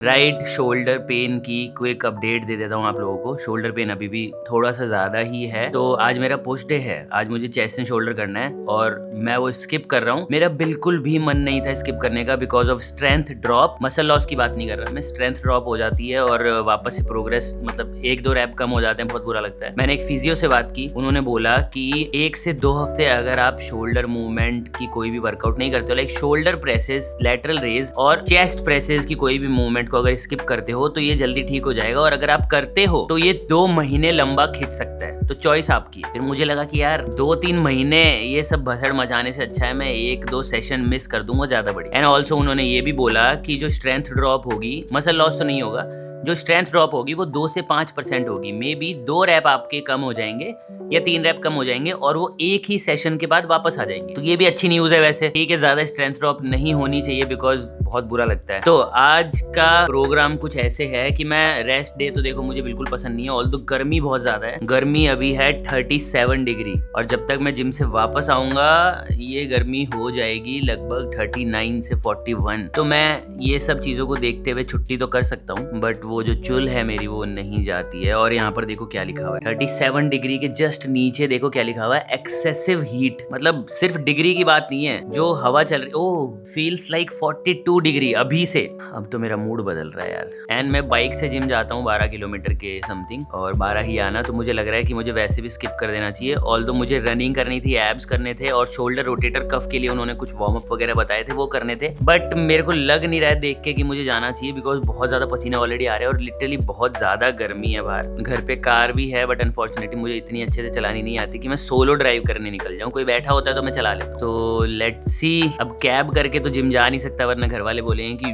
Right shoulder pain की quick update दे देता हूँ आप लोगों को। शोल्डर पेन अभी भी थोड़ा सा ज़्यादा ही है, तो आज मेरा पुश डे है। आज मुझे चेस्ट एंड शोल्डर करना है और मैं वो स्किप कर रहा हूँ। मेरा बिल्कुल भी मन नहीं था स्किप करने का because of strength drop. Muscle loss की बात नहीं कर रहा मैं, स्ट्रेंथ ड्रॉप हो जाती है और वापस से प्रोग्रेस मतलब 1-2 रैप कम हो जाते हैं, बहुत बुरा लगता है। मैंने एक फिजियो से बात की, उन्होंने बोला कि 1 से 2 हफ्ते अगर आप शोल्डर मूवमेंट की कोई भी वर्कआउट नहीं करते हो, like shoulder presses, lateral raise और चेस्ट प्रेसेस की कोई भी मूवमेंट को अगर स्किप करते हो तो ये जल्दी ठीक हो जाएगा, और अगर आप करते हो तो ये 2 महीने लंबा खिंच सकता है। तो चॉइस आपकी। फिर मुझे लगा कि यार 2-3 महीने ये सब भसड़ मचाने से अच्छा है मैं 1-2 सेशन मिस कर दूंगा, ज्यादा बढ़िया। एंड ऑल्सो उन्होंने ये भी बोला कि जो स्ट्रेंथ ड्रॉप होगी, मसल लॉस तो नहीं होगा, जो स्ट्रेंथ ड्रॉप होगी वो 2 से 5% होगी। मे बी 2 रैप आपके कम हो जाएंगे या 3 रैप कम हो जाएंगे और वो एक ही सेशन के बाद वापस आ जाएंगे। तो ये भी अच्छी न्यूज है वैसे। ठीक है, ज्यादा स्ट्रेंथ ड्रॉप नहीं होनी चाहिए बिकॉज बहुत बुरा लगता है। तो आज का प्रोग्राम कुछ ऐसे है कि मैं रेस्ट डे तो देखो मुझे बिल्कुल पसंद नहीं है, ऑल्दो गर्मी बहुत ज्यादा है। गर्मी अभी है 37 डिग्री और जब तक मैं जिम से वापस आऊंगा ये गर्मी हो जाएगी लगभग 39 से 41। तो मैं ये सब चीजों को देखते हुए छुट्टी तो कर सकता हूँ, बट वो जो चुल है मेरी वो नहीं जाती है। और यहाँ पर देखो क्या लिखा हुआ है, 37 डिग्री के जस्ट नीचे देखो क्या लिखा हुआ है, एक्सेसिव हीट। मतलब सिर्फ डिग्री की बात नहीं है, जो हवा चल रही, ओह फील्स लाइक 42 डिग्री अभी से। अब तो मेरा मूड बदल रहा है यार। एंड मैं बाइक से जिम जाता हूँ 12 किलोमीटर के समथिंग, और 12 ही आना, तो मुझे लग रहा है कि मुझे वैसे भी स्किप कर देना चाहिए। ऑल्दो मुझे रनिंग करनी थी, एब्स करने थे और शोल्डर रोटेटर कफ के लिए उन्होंने कुछ वार्म अप वगैरह बताए थे, वो करने थे। बट मेरे को लग नहीं रहा है देख के कि मुझे जाना चाहिए बिकॉज बहुत ज्यादा पसीना ऑलरेडी आ रहा है और लिटरली बहुत ज्यादा गर्मी है बाहर। घर पे कार भी है बट अनफॉर्चुनेटली मुझे इतनी अच्छे से चलानी नहीं आती कि मैं सोलो ड्राइव करने निकल जाऊँ। कोई बैठा होता है तो मैं चला लेता हूँ। तो लेट्स सी, अब कैब करके तो जिम जा नहीं सकता वरना घर वाले बोलेंगे कि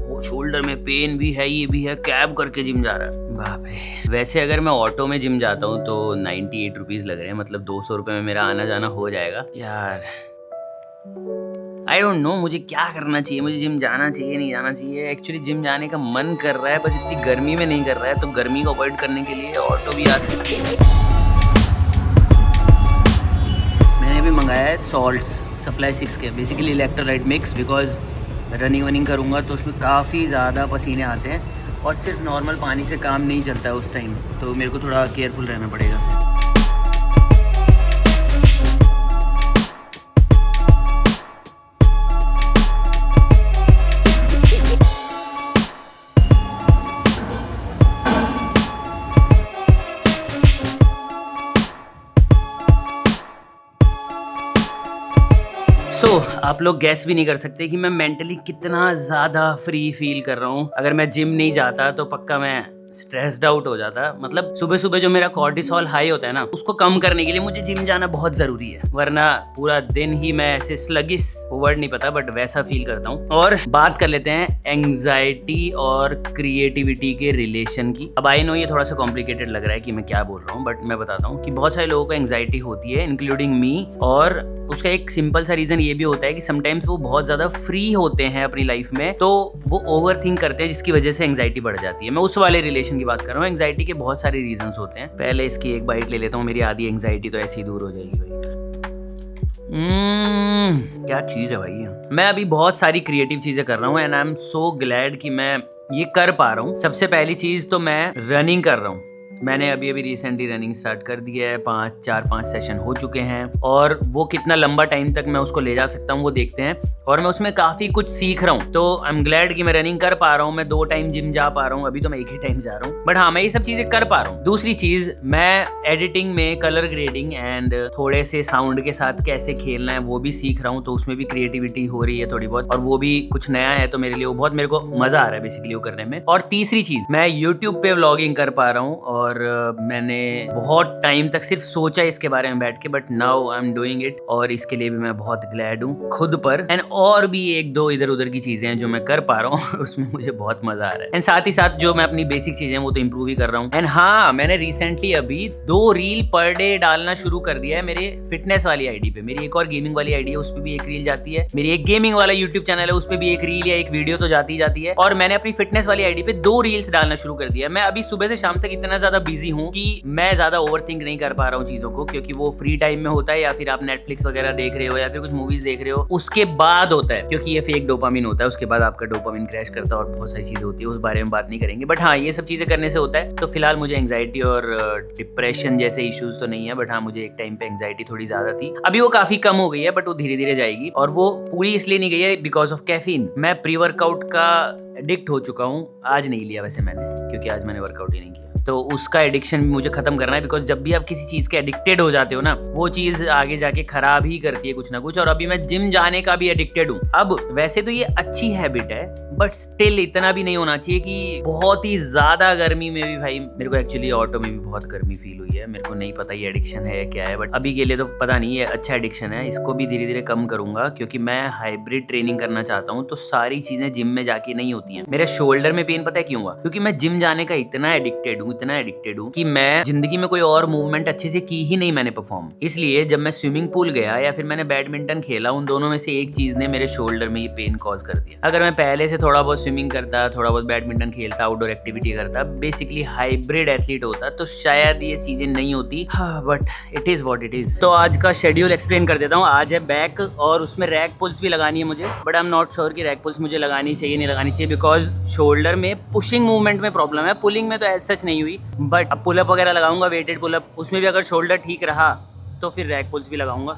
वो शोल्डर में पेन भी है, ये भी है, कैब करके जिम जा रहा है। बाप रे। वैसे अगर मैं ऑटो में जिम जाता हूँ तो 98 रुपीज लग रहे हैं, मतलब 200 रुपए में मेरा आना जाना हो जाएगा। यार आई डोंट नो मुझे क्या करना चाहिए, मुझे जिम जाना चाहिए नहीं जाना चाहिए। एक्चुअली जिम जाने का मन कर रहा है, बस इतनी गर्मी में नहीं कर रहा है, तो गर्मी को अवॉइड करने के लिए ऑटो भी आ सकती है। मैंने भी मंगाया है सॉल्ट्स सप्लाई 6 के, basically electrolyte mix, because running वनिंग करूँगा तो उसमें काफ़ी ज़्यादा पसीने आते हैं और सिर्फ नॉर्मल पानी से काम नहीं चलता है उस टाइम, तो मेरे को थोड़ा केयरफुल रहना पड़ेगा। आप लोग गैस भी नहीं कर सकते कि मैं मेंटली कितना ज़्यादा फ्री फील कर रहा हूँ। अगर मैं जिम नहीं जाता तो पक्का मैं स्ट्रेस्ड आउट हो जाता। मतलब सुबह सुबह जो मेरा कॉर्टिसोल हाई होता है ना, उसको कम करने के लिए मुझे जिम जाना बहुत जरूरी है, वरना पूरा दिन ही मैं ऐसे स्लगिश, वर्ड नहीं पता बट वैसा फील करता हूँ। और बात कर लेते हैं एंजाइटी और क्रिएटिविटी के रिलेशन की। अब आई नो ये थोड़ा सा कॉम्प्लिकेटेड लग रहा है कि मैं क्या बोल रहा हूँ, बट मैं बताता हूँ कि बहुत सारे लोगों को एंजाइटी होती है इंक्लूडिंग मी, और उसका एक सिंपल सा रीजन ये भी होता है कि समटाइम्स वो बहुत ज्यादा फ्री होते हैं अपनी लाइफ में, तो वो ओवर थिंक करते हैं जिसकी वजह से एंजाइटी बढ़ जाती है। मैं उस वाले रिलेशन की बात कर रहा हूँ। एंजाइटी के बहुत सारे रीजंस होते हैं। पहले इसकी एक बाइट ले लेता हूँ, मेरी आधी एंजाइटी तो ऐसे ही दूर हो जाएगी भाई। क्या चीज है भाई। मैं अभी बहुत सारी क्रिएटिव चीजें कर रहा हूँ and I am so glad कि मैं ये कर पा रहा हूँ। सबसे पहली चीज तो मैं रनिंग कर रहा हूँ। मैंने अभी रिसेंटली रनिंग स्टार्ट कर दी है, 4-5 सेशन हो चुके हैं और वो कितना लंबा टाइम तक मैं उसको ले जा सकता हूँ वो देखते हैं, और मैं उसमें काफी कुछ सीख रहा हूँ। तो आई एम ग्लैड कि मैं रनिंग कर पा रहा हूँ, मैं 2 टाइम जिम जा पा रहा हूँ। अभी तो मैं 1 ही टाइम जा रहा हूँ, बट हाँ मैं ये सब चीजें कर पा रहा हूँ। दूसरी चीज, मैं एडिटिंग में कलर ग्रेडिंग एंड थोड़े से साउंड के साथ कैसे खेलना है वो भी सीख रहा हूँ, तो उसमें भी क्रिएटिविटी हो रही है थोड़ी बहुत, और वो भी कुछ नया है तो मेरे लिए वो बहुत, मेरे को मजा आ रहा है बेसिकली वो करने में। और तीसरी चीज, मैं यूट्यूब पे व्लॉगिंग कर पा रहा हूँ, और मैंने बहुत टाइम तक सिर्फ सोचा इसके बारे में बैठ के, but now I am doing it, और इसके लिए भी मैं बहुत ग्लैड हूँ खुद पर। एंड और भी 1-2 इधर उधर की चीजें हैं जो मैं कर पा रहा हूँ उसमें मुझे बहुत मजा आ रहा है। एंड साथ ही साथ जो मैं अपनी बेसिक चीजें हैं वो तो इंप्रूव ही कर रहा हूँ। एंड हाँ, मैंने रिसेंटली अभी 2 रील पर डे डालना शुरू कर दिया है मेरे फिटनेस वाली आईडी पे। मेरी एक और गेमिंग वाली आईडी है, उस पर भी एक रील जाती है। मेरी एक गेमिंग वाला यूट्यूब चैनल है, उस पर भी एक रील या एक वीडियो तो जाती है। और मैंने अपनी फिटनेस वाली आईडी पे 2 रील्स डालना शुरू कर दिया। मैं अभी सुबह से शाम तक इतना ज्यादा ज्यादा बिजी हूँ कि मैं ज्यादा ओवरथिंक नहीं कर पा रहा हूँ चीजों को, क्योंकि वो फ्री टाइम में होता है या फिर आप नेटफ्लिक्स वगैरह देख रहे हो या फिर कुछ मूवीज देख रहे हो उसके बाद होता है, क्योंकि ये फेक डोपामिन होता है। उसके बाद आपका डोपामिन क्रैश करता है और बहुत सारी चीजें होती है, उस बारे में बात नहीं करेंगे। बट हाँ, ये सब चीजें करने से होता है। तो फिलहाल मुझे एंग्जाइटी और डिप्रेशन जैसे इश्यूज तो नहीं है, बट हाँ मुझे एक टाइम पे एंग्जाइटी थोड़ी ज्यादा थी। अभी वो काफी कम हो गई है, बट वो धीरे धीरे जाएगी। और वो पूरी इसलिए नहीं गई है बिकॉज ऑफ कैफीन। मैं प्री वर्कआउट का एडिक्ट हो चुका हूँ। आज नहीं लिया वैसे मैंने, क्योंकि आज मैंने वर्कआउट ही नहीं किया। तो उसका एडिक्शन मुझे खत्म करना है, बिकॉज जब भी आप किसी चीज के एडिक्टेड हो जाते हो ना, वो चीज आगे जाके खराब ही करती है कुछ ना कुछ। और अभी मैं जिम जाने का भी एडिक्टेड हूँ। अब वैसे तो ये अच्छी हैबिट है, बट स्टिल इतना भी नहीं होना चाहिए कि बहुत ही ज्यादा गर्मी में भी। भाई मेरे को एक्चुअली ऑटो में भी बहुत गर्मी फील हुई है। मेरे को नहीं पता ये एडिक्शन है क्या है, बट अभी के लिए तो पता नहीं है। अच्छा एडिक्शन है, इसको भी धीरे धीरे कम करूंगा, क्योंकि मैं हाइब्रिड ट्रेनिंग करना चाहता हूँ। तो सारी चीजें जिम में जाके नहीं होती हैं। मेरे शोल्डर में पेन पता है क्यों हुआ? क्योंकि मैं जिम जाने का इतना एडिक्टेड हूँ कि मैं जिंदगी में कोई और मूवमेंट अच्छे से की ही नहीं मैंने परफॉर्म। इसलिए जब मैं स्विमिंग पूल गया या फिर मैंने बैडमिंटन खेला, उन दोनों में से एक चीज ने मेरे शोल्डर में ये पेन कॉज कर दिया। अगर मैं पहले से थोड़ा बहुत स्विमिंग करता, थोड़ा बहुत बैडमिंटन खेलता, आउटडोर एक्टिविटी करता, बेसिकली हाइब्रिड एथलीट होता, तो शायद ये चीजें नहीं होती। But it is what it is. तो आज का शेड्यूल एक्सप्लेन कर देता हूँ। आज है बैक, और उसमें रैक पुल्स भी लगानी है मुझे, but I am not sure कि रैक पुल्स मुझे लगानी चाहिए नहीं लगानी चाहिए, बिकॉज शोल्डर में पुशिंग मूवमेंट में प्रॉब्लम है। पुलिंग में तो ऐसा सच नहीं हुई, बट अब पुलअप वगैरह लगाऊंगा, वेटेड पुलअप, उसमें भी अगर शोल्डर ठीक रहा तो फिर रैक पुल्स भी लगाऊंगा।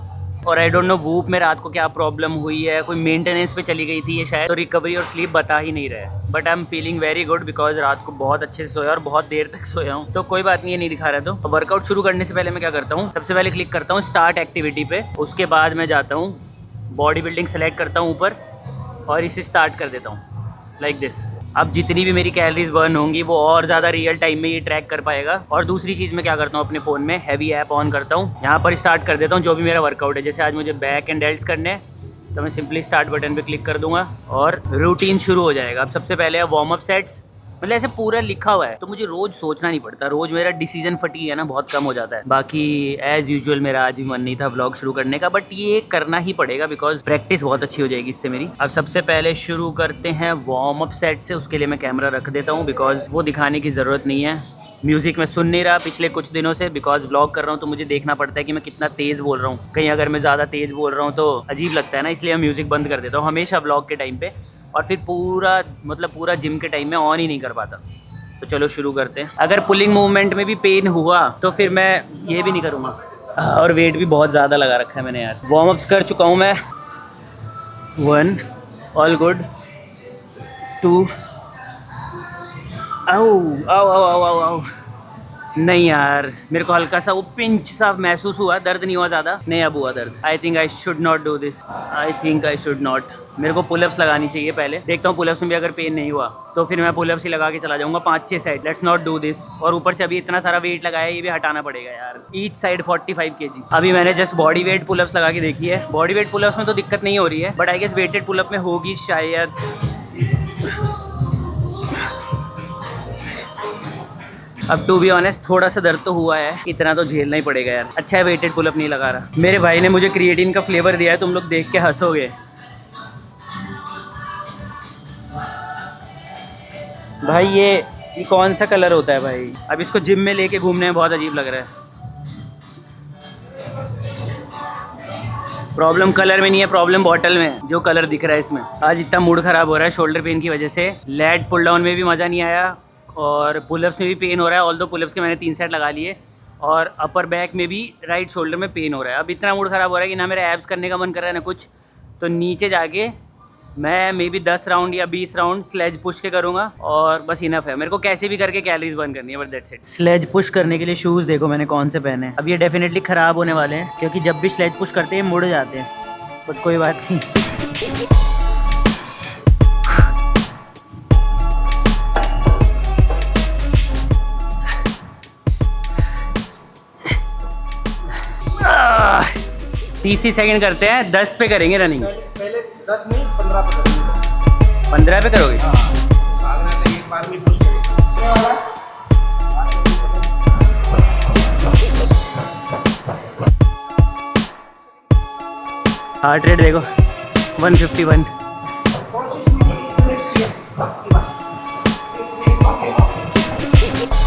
और आई डोंट नो वूप में रात को क्या प्रॉब्लम हुई है, कोई मेंटेनेंस पे चली गई थी ये शायद, तो रिकवरी और स्लीप बता ही नहीं रहा है। But I am feeling very good, because रात को बहुत अच्छे से सोया और बहुत देर तक सोया हूँ। तो कोई बात नहीं, ये नहीं दिखा रहा। तो वर्कआउट शुरू करने से पहले मैं क्या करता हूँ, सबसे पहले क्लिक करता हूँ स्टार्ट एक्टिविटी पे। उसके बाद मैं जाता हूँ बॉडी बिल्डिंग सेलेक्ट करता हूँ ऊपर, और इसे स्टार्ट कर देता हूँ लाइक दिस। अब जितनी भी मेरी कैलोरीज बर्न होंगी वो और ज़्यादा रियल टाइम में ये ट्रैक कर पाएगा। और दूसरी चीज़ मैं क्या करता हूँ, अपने फ़ोन में हैवी ऐप ऑन करता हूँ, यहाँ पर स्टार्ट कर देता हूँ जो भी मेरा वर्कआउट है। जैसे आज मुझे बैक एंड डेल्ट्स करने हैं, तो मैं सिंपली स्टार्ट बटन पे क्लिक कर दूंगा और रूटीन शुरू हो जाएगा। अब सबसे पहले वार्म अप सेट्स, मतलब ऐसे पूरा लिखा हुआ है, तो मुझे रोज सोचना नहीं पड़ता। रोज मेरा डिसीजन फटी है ना, बहुत कम हो जाता है। बाकी एज यूजुअल मेरा आज भी मन नहीं था व्लॉग शुरू करने का, बट ये करना ही पड़ेगा बिकॉज प्रैक्टिस बहुत अच्छी हो जाएगी इससे मेरी। अब सबसे पहले शुरू करते हैं वार्म अप सेट से। उसके लिए मैं कैमरा रख देता हूँ, बिकॉज वो दिखाने की ज़रूरत नहीं है। म्यूजिक मैं सुन नहीं रहा पिछले कुछ दिनों से, बिकॉज व्लॉग कर रहा हूँ तो मुझे देखना पड़ता है कि मैं कितना तेज़ बोल रहा हूँ। कहीं अगर मैं ज़्यादा तेज़ बोल रहा हूँ तो अजीब लगता है ना, इसलिए मैं म्यूज़िक बंद कर देता हूँ हमेशा व्लॉग के टाइम पे। और फिर पूरा जिम के टाइम में ऑन ही नहीं कर पाता। तो चलो शुरू करते हैं। अगर पुलिंग मूवमेंट में भी पेन हुआ तो फिर मैं ये भी नहीं करूँगा। और वेट भी बहुत ज़्यादा लगा रखा है मैंने यार। वार्म अप्स कर चुका हूँ मैं, 1 ऑल गुड, 2 आओ नहीं यार, मेरे को हल्का सा वो पिंच सा महसूस हुआ, दर्द नहीं हुआ ज़्यादा। नहीं अब हुआ दर्द। I think I should not do this, I think I should not. मेरे को पुलअप्स लगानी चाहिए पहले, देखता हूँ पुलअप्स में भी अगर पेन नहीं हुआ तो फिर मैं पुलअप्स ही लगा के चला जाऊँगा 5-6 side. Let's not do this. और ऊपर से अभी इतना सारा वेट लगाया, ये भी हटाना पड़ेगा यार। Each side 45 kg। अभी मैंने जस्ट बॉडी वेट पुलअप्स लगा के देखी है। बॉडी वेट पुलअप्स में तो दिक्कत नहीं हो रही है, but I guess weighted pullup में होगी शायद। अब टू बी ऑनेस्ट थोड़ा सा दर्द तो हुआ है, इतना तो झेलना ही पड़ेगा यार। अच्छा है वेटेड पुलअप नहीं लगा रहा। मेरे भाई ने मुझे क्रिएटिन का फ्लेवर दिया है, तुम लोग देख के हंसोगे। भाई ये कौन सा कलर होता है भाई? अब इसको जिम में लेके घूमने में बहुत अजीब लग रहा है। प्रॉब्लम कलर में नहीं है, प्रॉब्लम बॉटल में, जो कलर दिख रहा है इसमें। आज इतना मूड खराब हो रहा है शोल्डर पेन की वजह से। लेट पुल डाउन में भी मज़ा नहीं आया और पुलअप्स में भी पेन हो रहा है। ऑल्दो पुलअप्स के मैंने 3 सेट लगा लिए, और अपर बैक में भी राइट शोल्डर में पेन हो रहा है। अब इतना मूड ख़राब हो रहा है कि ना मेरे एब्स करने का मन कर रहा है ना कुछ। तो नीचे जाके मैं मे बी 10 राउंड या 20 राउंड स्लेज पुश के करूँगा, और बस इनफ है। मेरे को कैसे भी करके कैलोरीज बर्न करनी है, but that's it. Sled push करने के लिए शूज़ देखो मैंने कौन से पहने हैं। अब ये डेफिनेटली ख़राब होने वाले हैं, क्योंकि जब भी स्लेज पुश करते हैं मुड़ जाते हैं, बट कोई बात नहीं। तीस सेकंड करते हैं, 10 पे करेंगे रनिंग। पहले 10 नहीं 15 पे करेंगे। 15 पे करोगे? भागना तो एक बार में पुश करेंगे। हार्ट रेट देखो 151।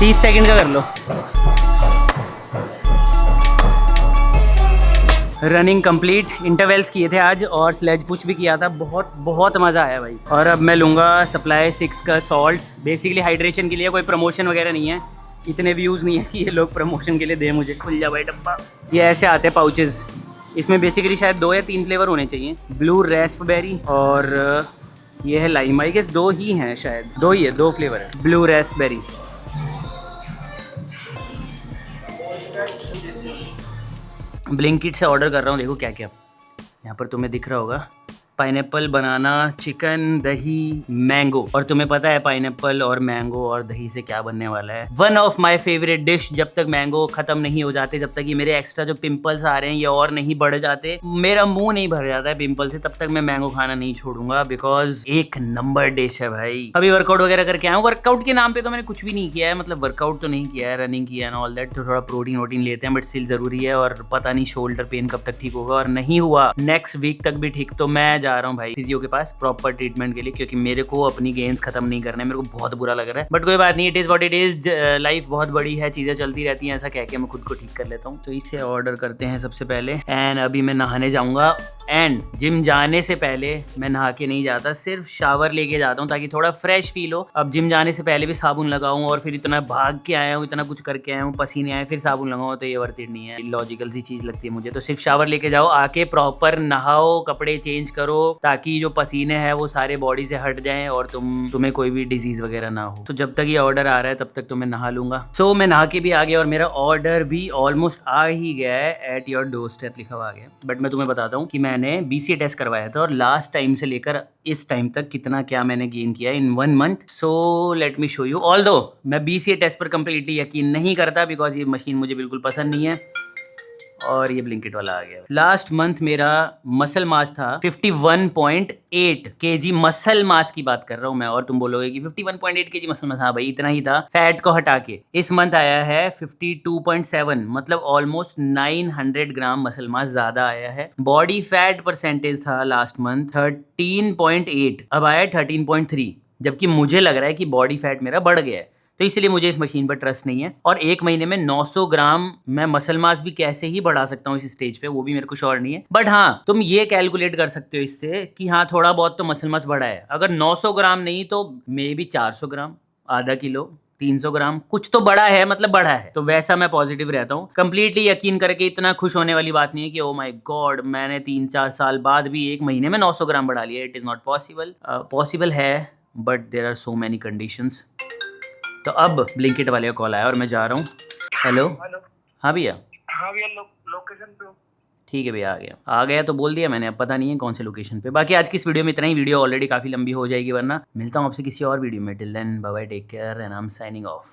30 सेकंड का कर लो। रनिंग कंप्लीट, इंटरवल्स किए थे आज और स्लेज पुश भी किया था। बहुत बहुत मज़ा आया भाई। और अब मैं लूँगा सप्लाई 6 का सॉल्ट्स, बेसिकली हाइड्रेशन के लिए। कोई प्रमोशन वगैरह नहीं है, इतने व्यूज़ नहीं है कि ये लोग प्रमोशन के लिए दे मुझे। खुल जा भाई डब्बा। ये ऐसे आते हैं पाउचेज़, इसमें बेसिकली शायद 2 या 3 फ्लेवर होने चाहिए, ब्लू रेस्पबेरी और ये है लाइम। आई गेस 2 ही हैं शायद, 2 ही है, 2 फ्लेवर है, ब्लू रेस्पबेरी। ब्लिंकिट से ऑर्डर कर रहा हूँ, देखो क्या क्या यहाँ पर तुम्हें दिख रहा होगा। पाइनएप्पल, बनाना, चिकन, दही, मैंगो। और तुम्हें पता है पाइनएप्पल और मैंगो और दही से क्या बनने वाला है? One of my favourite dish. जब तक मैंगो खत्म नहीं हो जाते, जब तक ये मेरे एक्स्ट्रा जो पिंपल्स आ रहे हैं ये और नहीं बढ़ जाते, मेरा मुंह नहीं भर जाता है पिंपल से, तब तक मैं मैंगो खाना नहीं छोड़ूंगा। बिकॉज एक नंबर डिश है भाई। अभी वर्कआउट वगैरह करके आया हूँ। वर्कआउट के नाम पे तो मैंने कुछ भी नहीं किया है, मतलब वर्कआउट तो नहीं किया है, रनिंग किया है ऑल दैट। तो थोड़ा प्रोटीन वोटीन लेते हैं, बट स्टिल जरूरी है। और पता नहीं शोल्डर पेन कब तक ठीक होगा, और नहीं हुआ नेक्स्ट वीक तक भी ठीक तो मैं जा रहा हूँ भाई फिजियो के पास प्रॉपर ट्रीटमेंट के लिए, क्योंकि मेरे को अपनी गेन्स खत्म नहीं करने, मेरे को बहुत बुरा लग रहा है। बट कोई बात नहीं, it is what it is. Life बहुत बड़ी है, चीजें चलती रहती हैं, ऐसा कह के मैं खुद को ठीक कर लेता हूँ। तो इसे ऑर्डर करते हैं सबसे पहले। एंड अभी मैं नहाने जाऊंगा। एंड जिम जाने से पहले मैं नहा के नहीं जाता, सिर्फ शावर लेके जाता हूँ ताकि थोड़ा फ्रेश फील हो। अब जिम जाने से पहले भी साबुन लगाऊं और फिर इतना भाग के आया हूँ, इतना कुछ करके आया हूँ, पसीने आए, फिर साबुन लगाऊं, तो ये वर्थ इट नहीं है। लॉजिकल सी चीज लगती है मुझे। तो सिर्फ शावर लेके जाओ, आके प्रॉपर नहाओ, कपड़े चेंज करो, ताकि जो पसीने है वो सारे बॉडी से हट जाएं और तुम्हें कोई भी डिजीज वगैरह ना हो। तो जब तक ये ऑर्डर आ रहा है तब तक तो मैं नहा लूंगा। सो मैं नहा के भी आ गया और मेरा ऑर्डर भी ऑलमोस्ट आ ही गया है। एट योर डोर स्टेप लिखा हुआ आ गया। बट मैं तुम्हें बताता हूँ कि मैंने BCA टेस्ट करवाया था और लास्ट टाइम से लेकर इस टाइम तक कितना क्या मैंने गेन किया इन 1 month. So let me show you. Although मैं BCA टेस्ट पर कंप्लीटली यकीन नहीं करता, बिकॉज ये मशीन मुझे बिल्कुल पसंद नहीं है। और ये ब्लिंकिट वाला आ गया। लास्ट मंथ मेरा मसल मास था 51.8 kg। मसल मास की बात कर रहा हूँ मैं। और तुम बोलोगे कि 51.8 kg मसल मास, हाँ भाई इतना ही था फैट को हटा के। इस मंथ आया है 52.7, मतलब ऑलमोस्ट 900 ग्राम मसल मास ज्यादा आया है। बॉडी फैट परसेंटेज था लास्ट मंथ 13.8, अब आया 13.3, जबकि मुझे लग रहा है कि बॉडी फैट मेरा बढ़ गया है। तो इसलिए मुझे इस मशीन पर ट्रस्ट नहीं है। और एक महीने में 900 ग्राम मैं मसल मास भी कैसे ही बढ़ा सकता हूँ इस स्टेज पे, वो भी मेरे को श्योर नहीं है। बट हाँ, तुम ये कैलकुलेट कर सकते हो इससे कि हाँ थोड़ा बहुत तो मसल मास बढ़ा है। अगर 900 ग्राम नहीं तो मे बी 400 ग्राम, आधा किलो, 300 ग्राम, कुछ तो बड़ा है, मतलब बड़ा है। तो वैसा मैं पॉजिटिव रहता हूँ। कंप्लीटली यकीन करके इतना खुश होने वाली बात नहीं है कि ओ माय गॉड मैंने 3-4 साल बाद भी एक महीने में 900 ग्राम बढ़ा लिया। It is not possible. Possible है but there are so many conditions. तो अब ब्लिंकिट वाले का कॉल आया और मैं जा रहा हूँ। हेलो। हाँ भैया। हाँ भैया, लोकेशन पे हो? ठीक है भैया, आ गया तो बोल दिया मैंने। अब पता नहीं है कौन से लोकेशन पे। बाकी आज की इस वीडियो में इतना ही। वीडियो ऑलरेडी काफी लंबी हो जाएगी, वरना मिलता हूँ आपसे किसी और वीडियो में। Till then bye bye, take care and I am signing of.